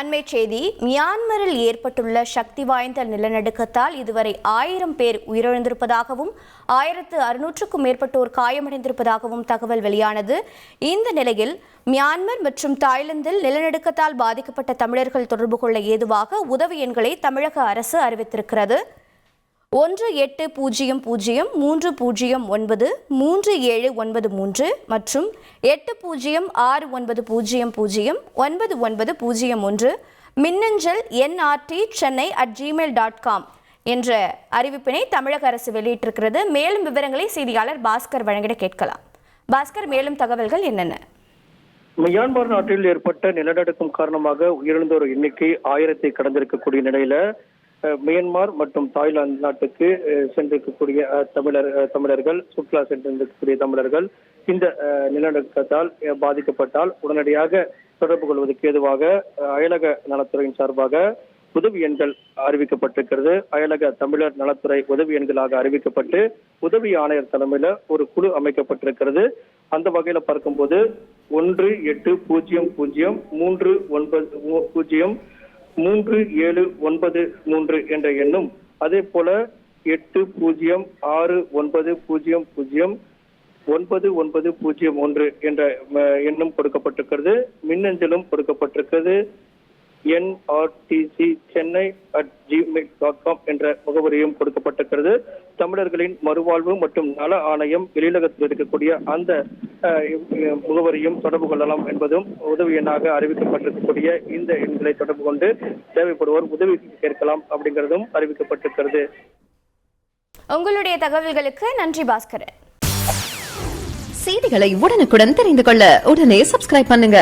அண்மை செய்தி. மியான்மரில் ஏற்பட்டுள்ள சக்தி வாய்ந்த நிலநடுக்கத்தால் இதுவரை 1000 பேர் உயிரிழந்திருப்பதாகவும் 1600க்கும் மேற்பட்டோர் காயமடைந்திருப்பதாகவும் தகவல் வெளியானது. இந்த நிலையில் மியான்மர் மற்றும் தாய்லாந்தில் நிலநடுக்கத்தால் பாதிக்கப்பட்ட தமிழர்கள் தொடர்பு கொள்ள ஏதுவாக உதவி எண்களை தமிழக அரசு அறிவித்திருக்கிறது. 180030093793 மற்றும் 8069009901 மின்னஞ்சல் nrt@gmail.com என்ற அறிவிப்பினை தமிழக அரசு வெளியிட்டிருக்கிறது. மேலும் விவரங்களை செய்தியாளர் பாஸ்கர் வழங்கிட கேட்கலாம். பாஸ்கர், மேலும் தகவல்கள் என்னென்ன? மியான்மர் நாட்டில் ஏற்பட்ட நிலநடுக்கம் காரணமாக உயிரிழந்தோர் எண்ணிக்கை 1000-ஐ கடந்திருக்கக்கூடிய நிலையில மியான்மர் மற்றும் தாய்லாந்து நாட்டுக்கு சென்றிருக்கக்கூடிய தமிழர்கள், சுற்றுலா சென்றிருக்கக்கூடிய தமிழர்கள் இந்த நிலநடுக்கத்தால் பாதிக்கப்பட்டால் உடனடியாக தொடர்பு கொள்வதற்கு ஏதுவாக அயலக நலத்துறையின் சார்பாக உதவி எண்கள் அறிவிக்கப்பட்டிருக்கிறது. அயலக தமிழர் நலத்துறை உதவி எண்களாக அறிவிக்கப்பட்டு உதவி ஆணையர் தலைமையில ஒரு குழு அமைக்கப்பட்டிருக்கிறது. அந்த வகையில பார்க்கும்போது 18003903 என்ற எண்ணும், அதே போல 8069009901 என்ற எண்ணும் கொடுக்கப்பட்டிருக்கிறது. மின்னஞ்சலும் கொடுக்கப்பட்டிருக்கிறது. nrtc@gmail.com என்ற முகவரியும் கொடுக்கப்பட்டிருக்கிறது. தமிழர்களின் மறுவாழ்வு மற்றும் நல ஆணையம் எழிலகத்தில் இருக்கக்கூடிய அந்த முகவரியும் தொடர்பு கொள்ளலாம் என்பதும் உதவி எண்ணாக அறிவிக்கப்பட்டிருக்கக்கூடிய இந்த எண்களை தொடர்பு கொண்டு தேவைப்படுவோர் உதவி கேட்கலாம் அப்படிங்கிறதும் அறிவிக்கப்பட்டிருக்கிறது. உங்களுடைய தகவல்களுக்கு நன்றி பாஸ்கரன். செய்திகளை உடனுக்குடன் தெரிந்து கொள்ள உடனே சப்ஸ்கிரைப் பண்ணுங்க.